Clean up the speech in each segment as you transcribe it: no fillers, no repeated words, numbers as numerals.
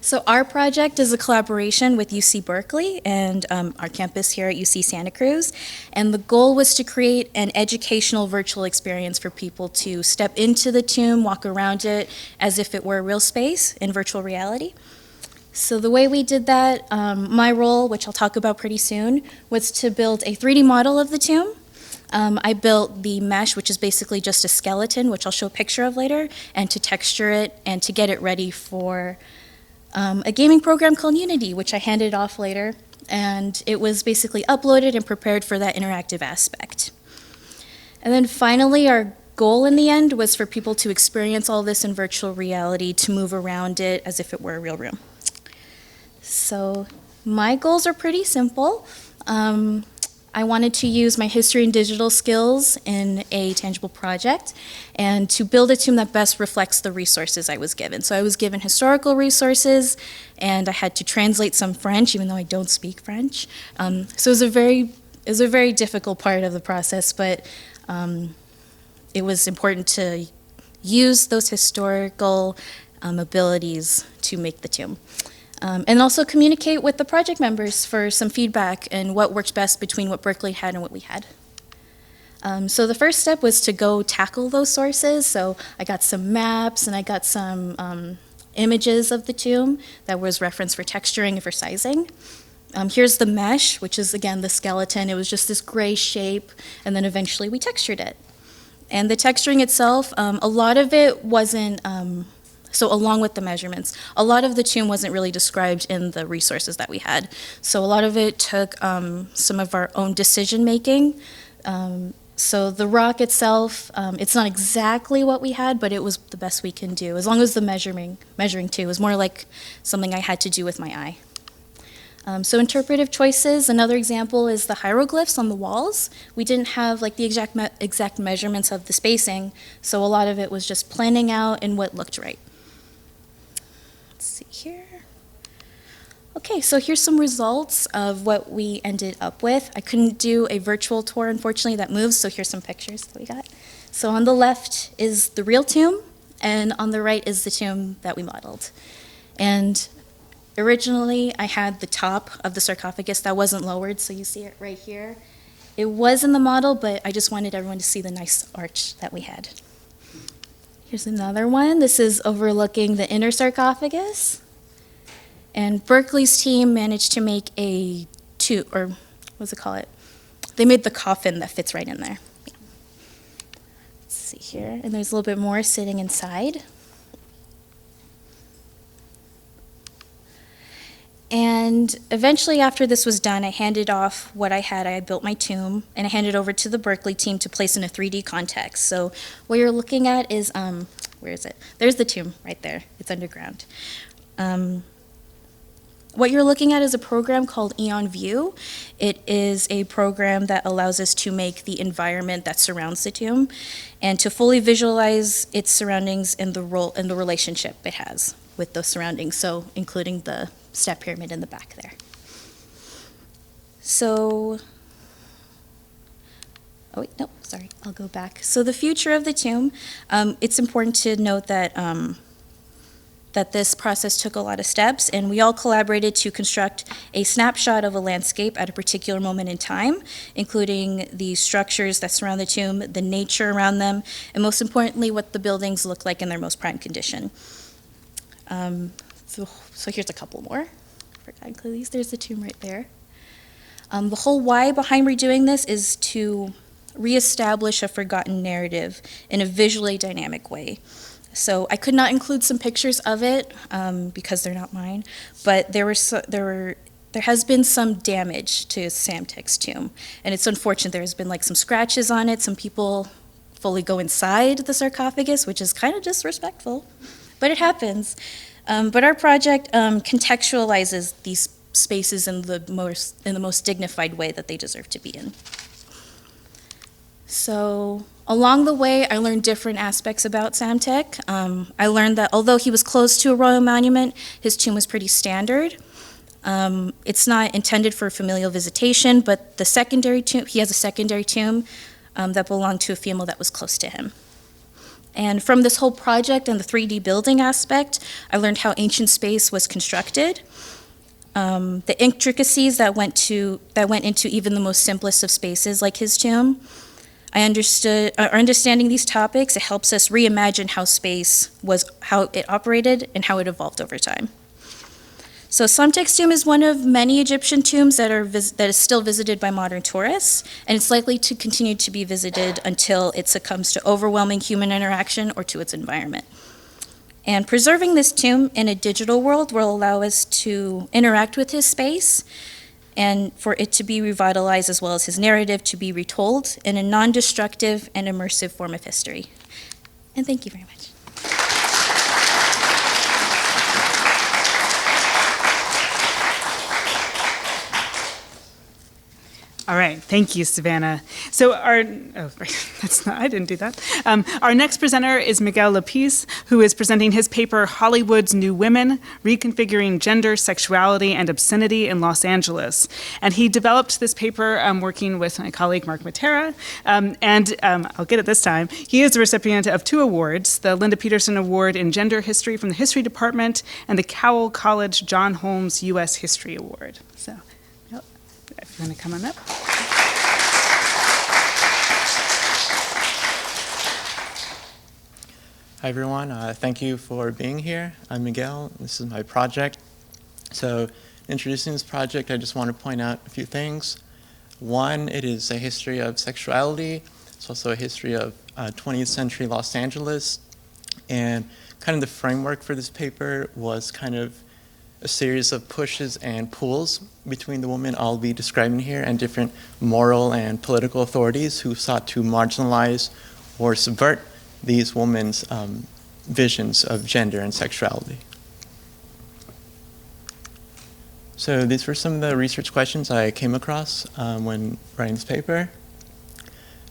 So our project is a collaboration with UC Berkeley and our campus here at UC Santa Cruz. And the goal was to create an educational virtual experience for people to step into the tomb, walk around it as if it were a real space in virtual reality. So the way we did that, my role, which I'll talk about pretty soon, was to build a 3D model of the tomb. I built the mesh, which is basically just a skeleton, which I'll show a picture of later, and to texture it and to get it ready for a gaming program called Unity, which I handed off later, and it was basically uploaded and prepared for that interactive aspect. And then finally, our goal in the end was for people to experience all this in virtual reality, to move around it as if it were a real room. So my goals are pretty simple. I wanted to use my history and digital skills in a tangible project and to build a tomb that best reflects the resources I was given. So I was given historical resources and I had to translate some French, even though I don't speak French. So it was a very difficult part of the process, but it was important to use those historical abilities to make the tomb. And also communicate with the project members for some feedback and what worked best between what Berkeley had and what we had. So the first step was to go tackle those sources. So I got some maps and I got some images of the tomb that was referenced for texturing and for sizing. Here's the mesh, which is again the skeleton. It was just this gray shape, and then eventually we textured it. And the texturing itself, a lot of it wasn't, so along with the measurements, a lot of the tomb wasn't really described in the resources that we had. So a lot of it took some of our own decision making. So the rock itself, it's not exactly what we had, but it was the best we can do. As long as the measuring too was more like something I had to do with my eye. So interpretive choices, another example is the hieroglyphs on the walls. We didn't have like the exact measurements of the spacing, so a lot of it was just planning out and what looked right. Let's see here. Okay, so here's some results of what we ended up with. I couldn't do a virtual tour, unfortunately, that moves, so here's some pictures that we got. So on the left is the real tomb, and on the right is the tomb that we modeled. And originally, I had the top of the sarcophagus that wasn't lowered, so you see it right here. It was in the model, but I just wanted everyone to see the nice arch that we had. Here's another one. This is overlooking the inner sarcophagus. And Berkeley's team managed to make a they made the coffin that fits right in there. Let's see here, and there's a little bit more sitting inside. And eventually after this was done, I handed off what I had. I built my tomb, and I handed over to the Berkeley team to place in a 3D context. So what you're looking at is, where is it? There's the tomb right there. It's underground. What you're looking at is a program called Eon View. It is a program that allows us to make the environment that surrounds the tomb and to fully visualize its surroundings and the role and the relationship it has with those surroundings, so including the step pyramid in the back there. So, oh wait, no, sorry, I'll go back. So the future of the tomb, it's important to note that that this process took a lot of steps, and we all collaborated to construct a snapshot of a landscape at a particular moment in time, including the structures that surround the tomb, the nature around them, and most importantly, what the buildings look like in their most prime condition. So here's a couple more. I forgot to include these. There's the tomb right there. The whole why behind redoing this is to reestablish a forgotten narrative in a visually dynamic way. So I could not include some pictures of it because they're not mine, but there has been some damage to Psamtek's tomb, and it's unfortunate. There's been like some scratches on it. Some people fully go inside the sarcophagus, which is kind of disrespectful, but it happens. But our project contextualizes these spaces in the most dignified way that they deserve to be in. So Along the way, I learned different aspects about Psamtek. I learned that although he was close to a royal monument, his tomb was pretty standard. It's not intended for familial visitation, but the secondary tomb, he has a secondary tomb that belonged to a female that was close to him. And from this whole project and the 3D building aspect, I learned how ancient space was constructed, the intricacies that went into even the most simplest of spaces like his tomb. Understanding these topics, it helps us reimagine how space was, how it operated, and how it evolved over time. So Psamtek's tomb is one of many Egyptian tombs that is still visited by modern tourists, and it's likely to continue to be visited until it succumbs to overwhelming human interaction or to its environment. And preserving this tomb in a digital world will allow us to interact with his space and for it to be revitalized, as well as his narrative to be retold in a non-destructive and immersive form of history. And thank you very much. All right, thank you, Savannah. So I didn't do that. Our next presenter is Miguel Lepiz, who is presenting his paper, Hollywood's New Women, Reconfiguring Gender, Sexuality, and Obscenity in Los Angeles. And he developed this paper working with my colleague, Mark Matera, I'll get it this time. He is the recipient of 2 awards, the Linda Peterson Award in Gender History from the History Department and the Cowell College John Holmes U.S. History Award. So, if you want to come on up. Hi everyone, thank you for being here. I'm Miguel, this is my project. So introducing this project, I just want to point out a few things. One, it is a history of sexuality. It's also a history of 20th century Los Angeles. And kind of the framework for this paper was kind of a series of pushes and pulls between the women I'll be describing here and different moral and political authorities who sought to marginalize or subvert these women's visions of gender and sexuality. So these were some of the research questions I came across when writing this paper.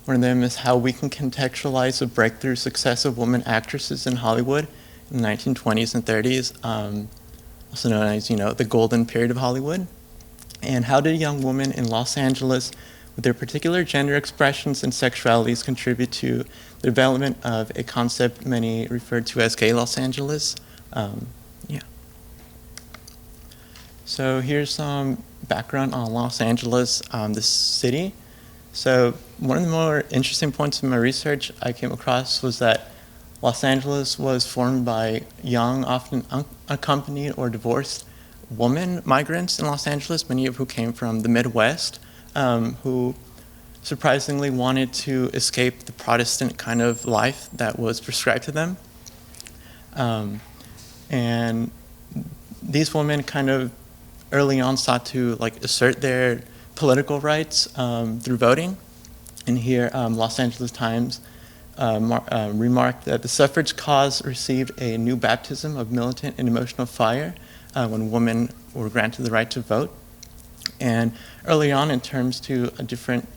One of them is how we can contextualize the breakthrough success of women actresses in Hollywood in the 1920s and 30s, also known as, the golden period of Hollywood. And how did young women in Los Angeles with their particular gender expressions and sexualities contribute to the development of a concept many referred to as gay Los Angeles? So here's some background on Los Angeles, this city. So one of the more interesting points in my research I came across was that Los Angeles was formed by young, often unaccompanied or divorced women migrants in Los Angeles, many of who came from the Midwest, who surprisingly wanted to escape the Protestant kind of life that was prescribed to them. And these women kind of early on sought to assert their political rights through voting. And here, Los Angeles Times remarked that the suffrage cause received a new baptism of militant and emotional fire when women were granted the right to vote. And early on, in terms to different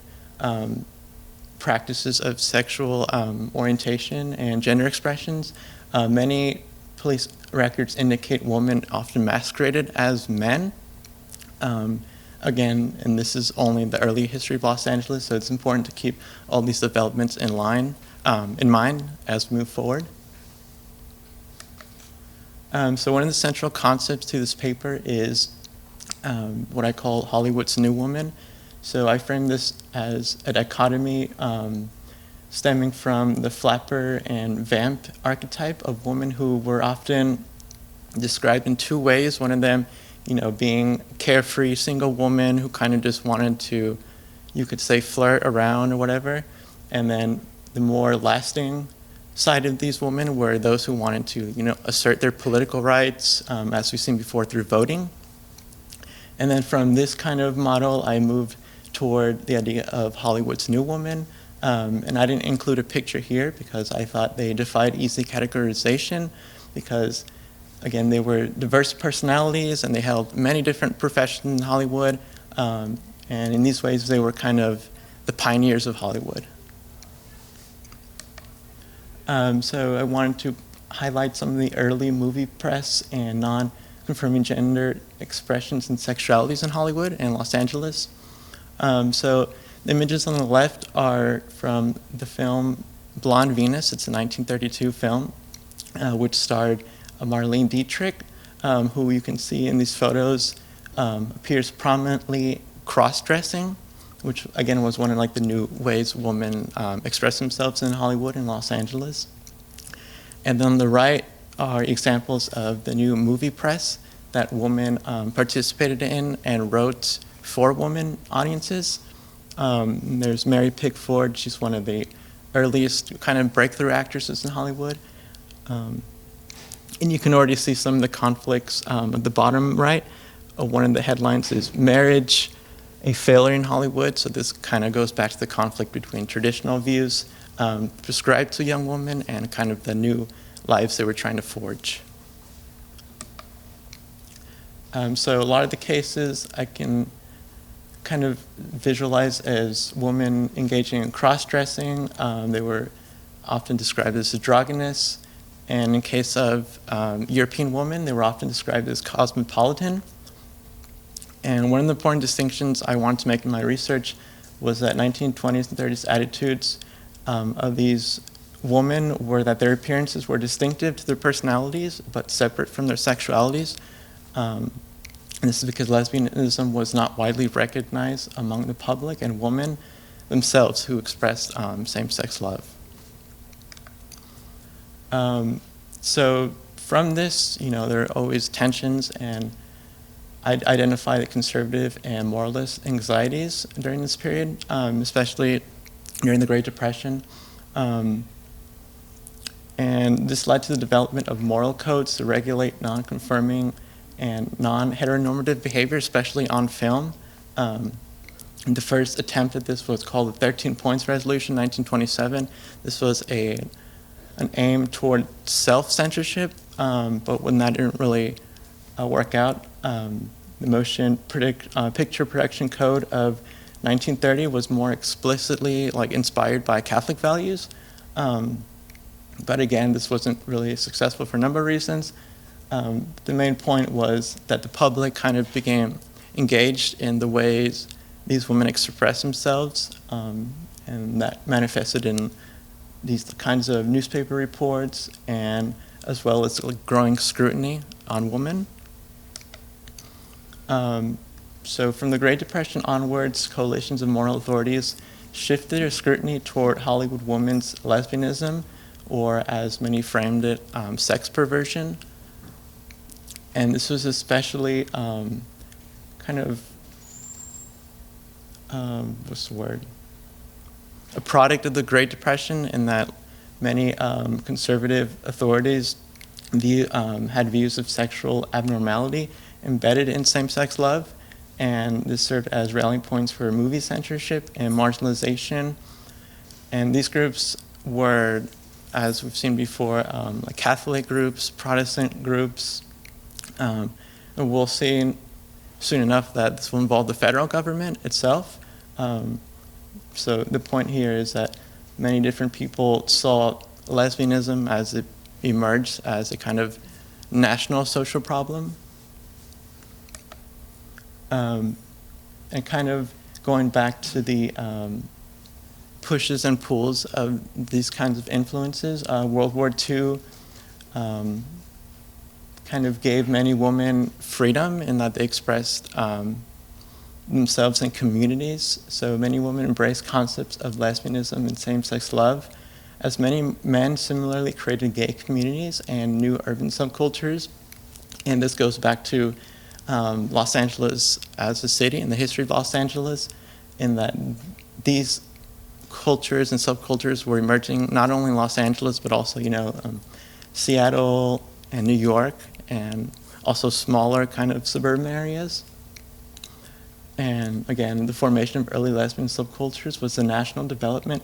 practices of sexual orientation and gender expressions, many police records indicate women often masqueraded as men. Again, and this is only the early history of Los Angeles, so it's important to keep all these developments in mind as we move forward. So one of the central concepts to this paper is what I call Hollywood's New Woman. So I frame this as a dichotomy stemming from the flapper and vamp archetype of women who were often described in 2 ways. One of them, being carefree single woman who kind of just wanted to, you could say, flirt around or whatever. And then the more lasting side of these women were those who wanted to, assert their political rights, as we've seen before, through voting. And then from this kind of model, I moved toward the idea of Hollywood's New Woman. And I didn't include a picture here because I thought they defied easy categorization because, again, they were diverse personalities and they held many different professions in Hollywood. And in these ways, they were kind of the pioneers of Hollywood. So I wanted to highlight some of the early movie press and non-confirming gender expressions and sexualities in Hollywood and Los Angeles. So the images on the left are from the film Blonde Venus. It's a 1932 film, which starred Marlene Dietrich, who you can see in these photos appears prominently cross-dressing, which again was one of like the new ways women express themselves in Hollywood and Los Angeles. And then on the right are examples of the new movie press that women participated in and wrote for women audiences. There's Mary Pickford. She's one of the earliest kind of breakthrough actresses in Hollywood. And you can already see some of the conflicts at the bottom right. One of the headlines is "Marriage, a Failure in Hollywood." So this kind of goes back to the conflict between traditional views prescribed to young women and kind of the new lives they were trying to forge. So a lot of the cases I can kind of visualize as women engaging in cross-dressing. They were often described as androgynous. And in case of European women, they were often described as cosmopolitan. And one of the important distinctions I wanted to make in my research was that 1920s and 30s attitudes of these women were that their appearances were distinctive to their personalities, but separate from their sexualities. And this is because lesbianism was not widely recognized among the public and women themselves who expressed same-sex love. So from this, there are always tensions, and I identify the conservative and moralist anxieties during this period, especially during the Great Depression. And this led to the development of moral codes to regulate non-conforming and non-heteronormative behavior, especially on film. The first attempt at this was called the 13 Points Resolution, 1927. This was an aim toward self-censorship, but when that didn't really work out, the Motion Picture Production Code of 1930 was more explicitly inspired by Catholic values. But again, this wasn't really successful for a number of reasons. The main point was that the public kind of became engaged in the ways these women express themselves, and that manifested in these kinds of newspaper reports, and as well as growing scrutiny on women. So from the Great Depression onwards, coalitions of moral authorities shifted their scrutiny toward Hollywood women's lesbianism, or as many framed it, sex perversion. And this was especially a product of the Great Depression, in that many conservative authorities had views of sexual abnormality embedded in same-sex love, and this served as rallying points for movie censorship and marginalization. And these groups were, as we've seen before, Catholic groups, Protestant groups, and we'll see soon enough that this will involve the federal government itself. So the point here is that many different people saw lesbianism as it emerged as a kind of national social problem. And kind of going back to the pushes and pulls of these kinds of influences, World War II kind of gave many women freedom in that they expressed themselves in communities. So many women embraced concepts of lesbianism and same-sex love, as many men similarly created gay communities and new urban subcultures. And this goes back to Los Angeles as a city and the history of Los Angeles, in that these cultures and subcultures were emerging not only in Los Angeles, but also, Seattle and New York, and also smaller kind of suburban areas. And again, the formation of early lesbian subcultures was the national development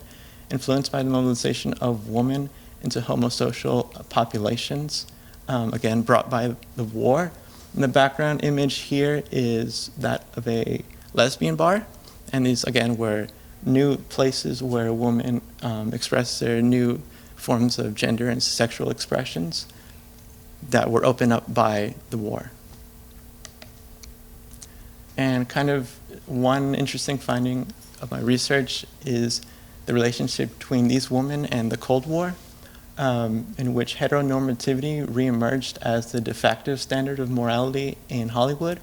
influenced by the mobilization of women into homosocial populations, again, brought by the war. And the background image here is that of a lesbian bar. And these, again, were new places where women expressed their new forms of gender and sexual expressions that were opened up by the war. And kind of one interesting finding of my research is the relationship between these women and the Cold War, in which heteronormativity reemerged as the de facto standard of morality in Hollywood,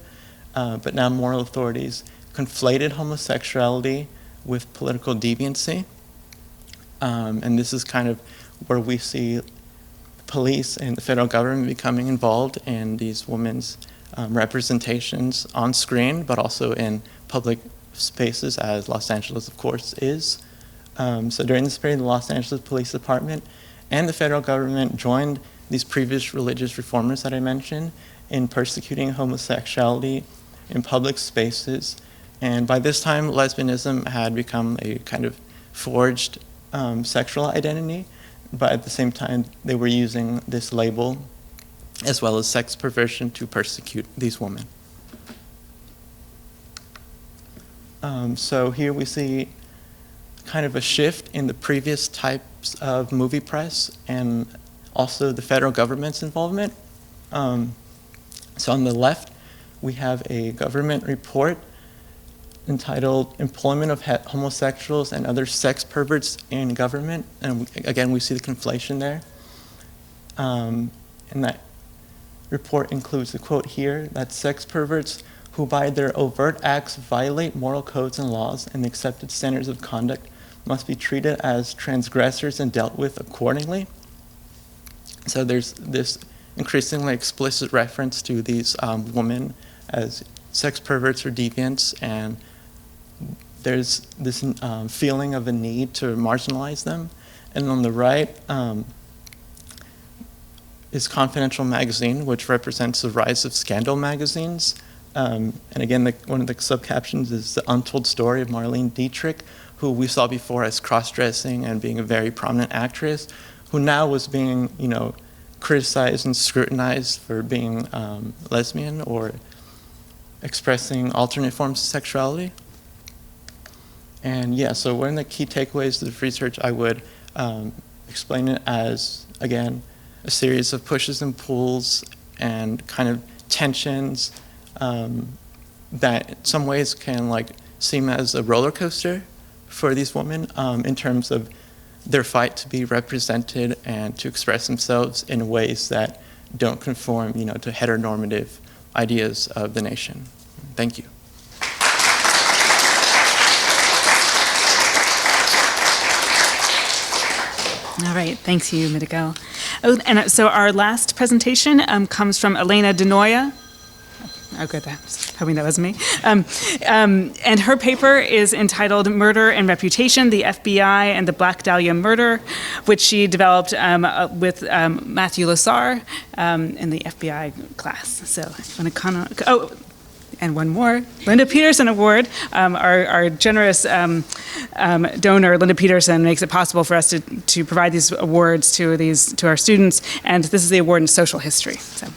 but now moral authorities conflated homosexuality with political deviancy. And this is kind of where we see police and the federal government becoming involved in these women's representations on screen, but also in public spaces, as Los Angeles, of course, is. So during this period, the Los Angeles Police Department and the federal government joined these previous religious reformers that I mentioned in persecuting homosexuality in public spaces. And by this time, lesbianism had become a kind of forged sexual identity, but at the same time, they were using this label as well as sex perversion to persecute these women. So here we see kind of a shift in the previous types of movie press and also the federal government's involvement. So on the left, we have a government report entitled Employment of Homosexuals and Other Sex Perverts in Government. And again, we see the conflation there. And that report includes the quote here, that sex perverts who by their overt acts violate moral codes and laws and accepted standards of conduct must be treated as transgressors and dealt with accordingly. So there's this increasingly explicit reference to these women as sex perverts or deviants, and there's this feeling of a need to marginalize them. And on the right is Confidential magazine, which represents the rise of scandal magazines. And again, one of the subcaptions is the untold story of Marlene Dietrich, who we saw before as cross-dressing and being a very prominent actress, who now was being, criticized and scrutinized for being lesbian or expressing alternate forms of sexuality. And yeah, so one of the key takeaways of the research, I would explain it as, again, a series of pushes and pulls and kind of tensions that in some ways can seem as a roller coaster for these women in terms of their fight to be represented and to express themselves in ways that don't conform, to heteronormative ideas of the nation. Thank you. All right, thanks you, Miguel. Oh, and so our last presentation comes from Elena DeNoia. Oh, good, I was hoping that was me. And her paper is entitled Murder and Reputation, the FBI and the Black Dahlia Murder, which she developed with Matthew Lasar in the FBI class. So I want to and one more, Linda Peterson Award. Our generous donor, Linda Peterson, makes it possible for us to provide these awards to our students, and this is the award in social history. So.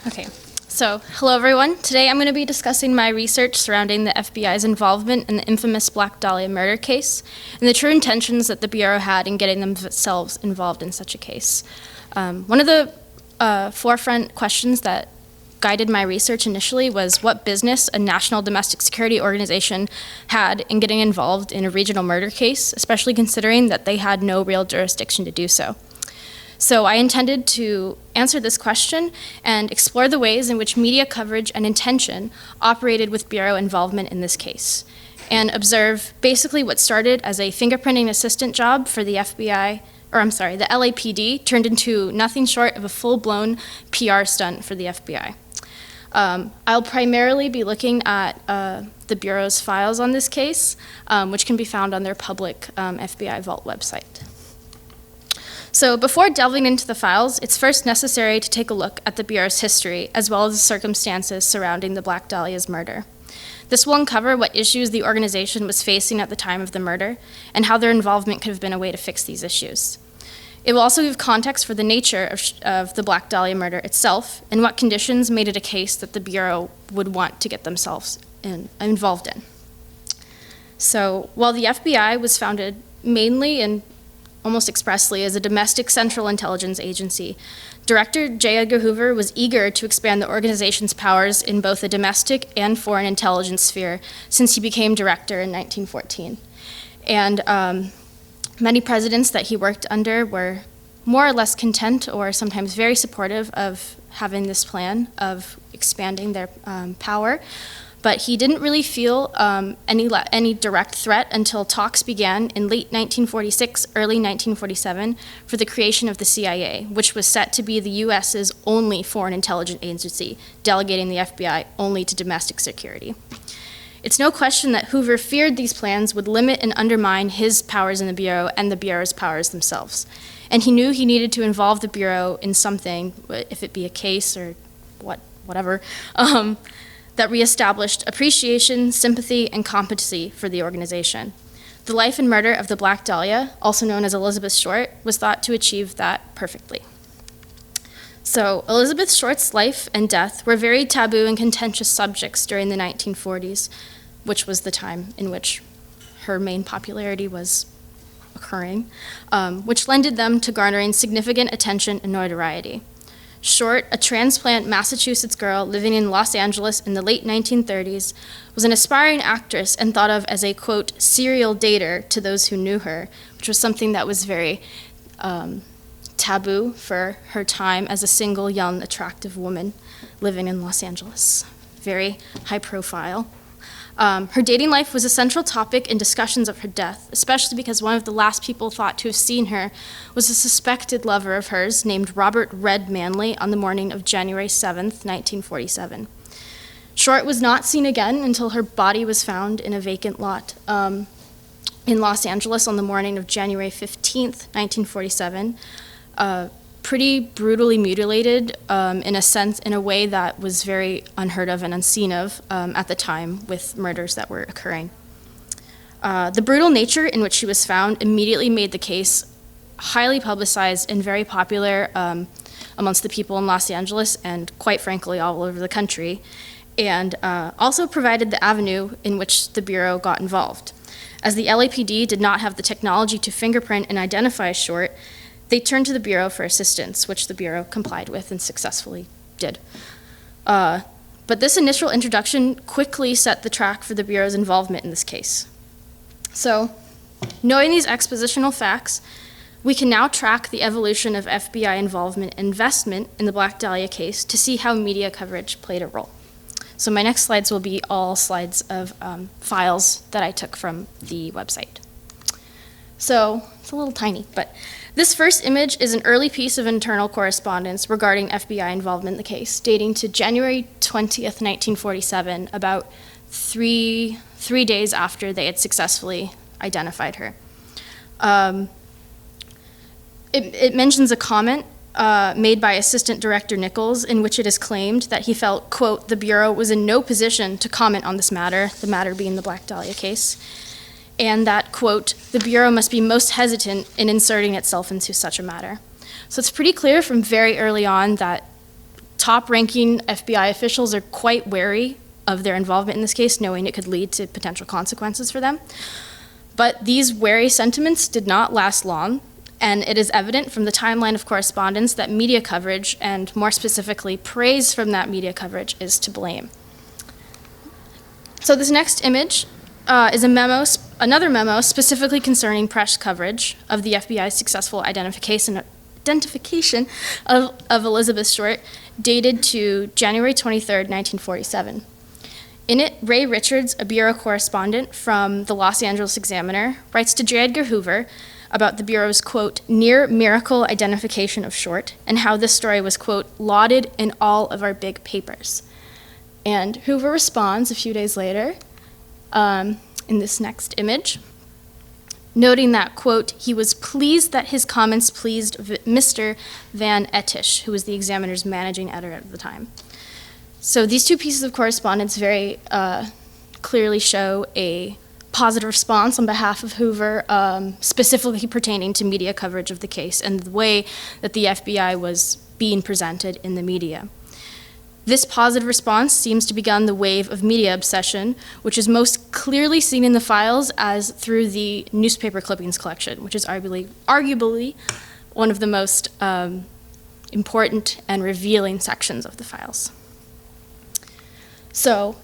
Okay, so hello everyone. Today I'm going to be discussing my research surrounding the FBI's involvement in the infamous Black Dahlia murder case and the true intentions that the Bureau had in getting themselves involved in such a case. One of the forefront questions that guided my research initially was what business a national domestic security organization had in getting involved in a regional murder case, especially considering that they had no real jurisdiction to do so. So I intended to answer this question and explore the ways in which media coverage and intention operated with Bureau involvement in this case, and observe basically what started as a fingerprinting assistant job for the FBI, the LAPD, turned into nothing short of a full-blown PR stunt for the FBI. I'll primarily be looking at the Bureau's files on this case, which can be found on their public FBI Vault website. So before delving into the files, it's first necessary to take a look at the Bureau's history, as well as the circumstances surrounding the Black Dahlia's murder. This will uncover what issues the organization was facing at the time of the murder, and how their involvement could have been a way to fix these issues. It will also give context for the nature of the Black Dahlia murder itself, and what conditions made it a case that the Bureau would want to get themselves involved in. So while the FBI was founded mainly and almost expressly as a domestic central intelligence agency, Director J. Edgar Hoover was eager to expand the organization's powers in both the domestic and foreign intelligence sphere since he became director in 1914. And many presidents that he worked under were more or less content or sometimes very supportive of having this plan of expanding their power. But he didn't really feel any direct threat until talks began in late 1946, early 1947, for the creation of the CIA, which was set to be the U.S.'s only foreign intelligence agency, delegating the FBI only to domestic security. It's no question that Hoover feared these plans would limit and undermine his powers in the Bureau and the Bureau's powers themselves. And he knew he needed to involve the Bureau in something, if it be a case or whatever, that reestablished appreciation, sympathy, and competency for the organization. The life and murder of the Black Dahlia, also known as Elizabeth Short, was thought to achieve that perfectly. So Elizabeth Short's life and death were very taboo and contentious subjects during the 1940s, which was the time in which her main popularity was occurring, which lended them to garnering significant attention and notoriety. Short, a transplant Massachusetts girl living in Los Angeles in the late 1930s, was an aspiring actress and thought of as a, quote, serial dater to those who knew her, which was something that was very taboo for her time as a single, young, attractive woman living in Los Angeles. Very high profile. Her dating life was a central topic in discussions of her death, especially because one of the last people thought to have seen her was a suspected lover of hers named Robert Red Manley on the morning of January 7th, 1947. Short was not seen again until her body was found in a vacant lot in Los Angeles on the morning of January 15th, 1947. Pretty brutally mutilated in a way that was very unheard of and unseen of at the time with murders that were occurring. The brutal nature in which she was found immediately made the case highly publicized and very popular amongst the people in Los Angeles and quite frankly all over the country, and also provided the avenue in which the Bureau got involved. As the LAPD did not have the technology to fingerprint and identify Short, they turned to the Bureau for assistance, which the Bureau complied with and successfully did. But this initial introduction quickly set the track for the Bureau's involvement in this case. So, knowing these expositional facts, we can now track the evolution of FBI involvement and investment in the Black Dahlia case to see how media coverage played a role. So my next slides will be all slides of files that I took from the website. So, it's a little tiny, but this first image is an early piece of internal correspondence regarding FBI involvement in the case, dating to January 20th, 1947, about three days after they had successfully identified her. It mentions a comment made by Assistant Director Nichols in which it is claimed that he felt, quote, the Bureau was in no position to comment on this matter, the matter being the Black Dahlia case, and that, quote, the Bureau must be most hesitant in inserting itself into such a matter. So it's pretty clear from very early on that top-ranking FBI officials are quite wary of their involvement in this case, knowing it could lead to potential consequences for them. But these wary sentiments did not last long, and it is evident from the timeline of correspondence that media coverage, and more specifically praise from that media coverage, is to blame. So this next image is another memo specifically concerning press coverage of the FBI's successful identification of Elizabeth Short, dated to January 23rd, 1947. In it, Ray Richards, a Bureau correspondent from the Los Angeles Examiner, writes to J. Edgar Hoover about the Bureau's, quote, near miracle identification of Short, and how this story was, quote, lauded in all of our big papers. And Hoover responds a few days later, in this next image, noting that, quote, he was pleased that his comments pleased Mr. Van Ettish, who was the Examiner's managing editor at the time. So these two pieces of correspondence very clearly show a positive response on behalf of Hoover, specifically pertaining to media coverage of the case and the way that the FBI was being presented in the media. This positive response seems to begun the wave of media obsession, which is most clearly seen in the files as through the newspaper clippings collection, which is arguably one of the most important and revealing sections of the files. So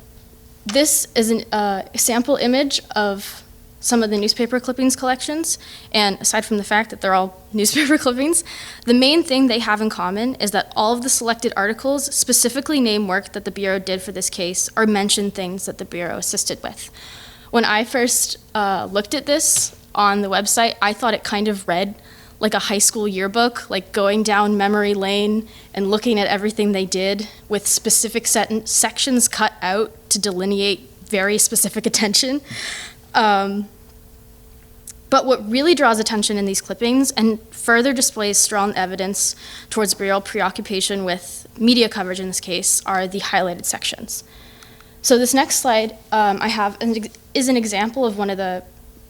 this is a sample image of some of the newspaper clippings collections, and aside from the fact that they're all newspaper clippings, the main thing they have in common is that all of the selected articles specifically name work that the Bureau did for this case or mention things that the Bureau assisted with. When I first looked at this on the website, I thought it kind of read like a high school yearbook, like going down memory lane and looking at everything they did with specific sections cut out to delineate very specific attention. But what really draws attention in these clippings and further displays strong evidence towards Bureau preoccupation with media coverage in this case are the highlighted sections. So this next slide I have is an example of one of the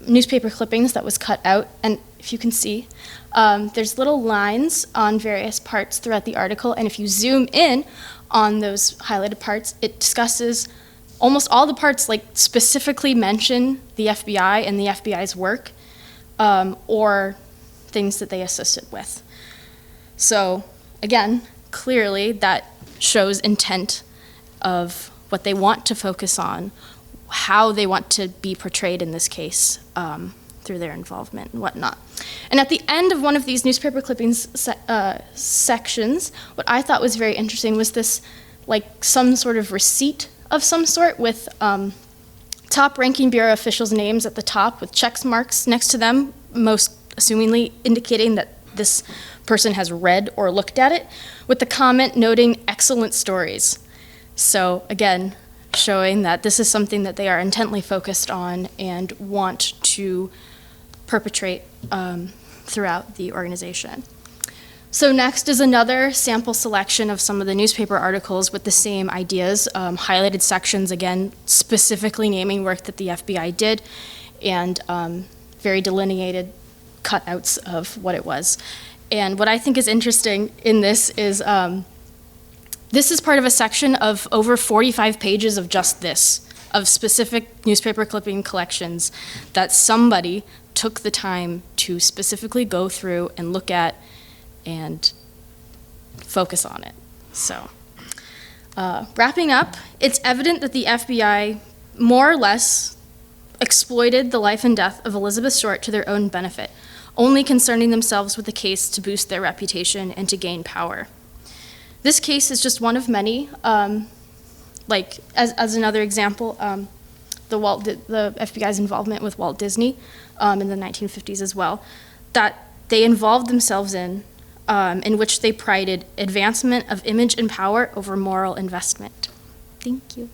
newspaper clippings that was cut out, and if you can see, there's little lines on various parts throughout the article, and if you zoom in on those highlighted parts, it discusses almost all the parts like specifically mention the FBI and the FBI's work or things that they assisted with. So again, clearly that shows intent of what they want to focus on, how they want to be portrayed in this case through their involvement and whatnot. And at the end of one of these newspaper clippings sections, what I thought was very interesting was this, like some sort of receipt of some sort with top-ranking Bureau officials' names at the top with check marks next to them, most assumingly indicating that this person has read or looked at it, with the comment noting excellent stories. So again, showing that this is something that they are intently focused on and want to perpetrate throughout the organization. So next is another sample selection of some of the newspaper articles with the same ideas, highlighted sections, again, specifically naming work that the FBI did, and very delineated cutouts of what it was. And what I think is interesting in this is part of a section of over 45 pages of just this, of specific newspaper clipping collections that somebody took the time to specifically go through and look at and focus on it. So, wrapping up, it's evident that the FBI more or less exploited the life and death of Elizabeth Short to their own benefit, only concerning themselves with the case to boost their reputation and to gain power. This case is just one of many. Like as another example, the FBI's involvement with Walt Disney in the 1950s as well, that they involved themselves in which they prided advancement of image and power over moral investment. Thank you.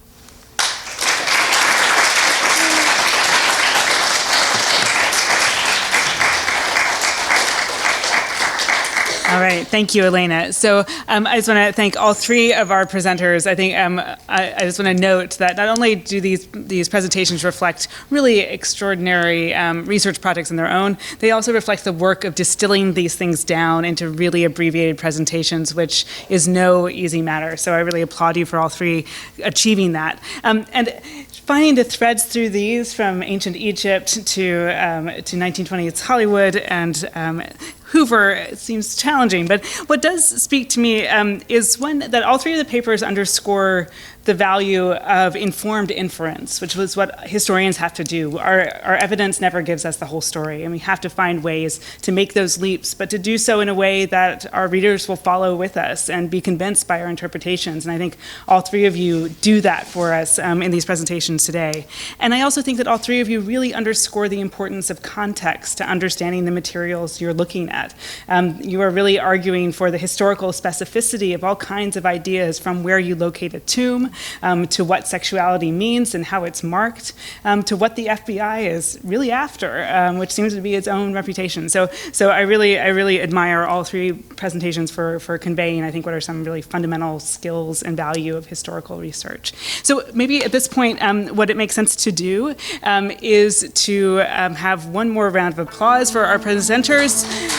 All right, thank you, Elena. So I just want to thank all three of our presenters. I think I just want to note that not only do these presentations reflect really extraordinary research projects in their own, they also reflect the work of distilling these things down into really abbreviated presentations, which is no easy matter. So I really applaud you for all three achieving that. And finding the threads through these from ancient Egypt to 1920s Hollywood and Hoover seems challenging, but what does speak to me is that all three of the papers underscore the value of informed inference, which was what historians have to do. Our evidence never gives us the whole story, and we have to find ways to make those leaps, but to do so in a way that our readers will follow with us and be convinced by our interpretations. And I think all three of you do that for us in these presentations today. And I also think that all three of you really underscore the importance of context to understanding the materials you're looking at. You are really arguing for the historical specificity of all kinds of ideas, from where you locate a tomb, to what sexuality means and how it's marked, to what the FBI is really after, which seems to be its own reputation. So I really admire all three presentations for conveying, I think, what are some really fundamental skills and value of historical research. So maybe at this point, what it makes sense to do is to have one more round of applause for our presenters.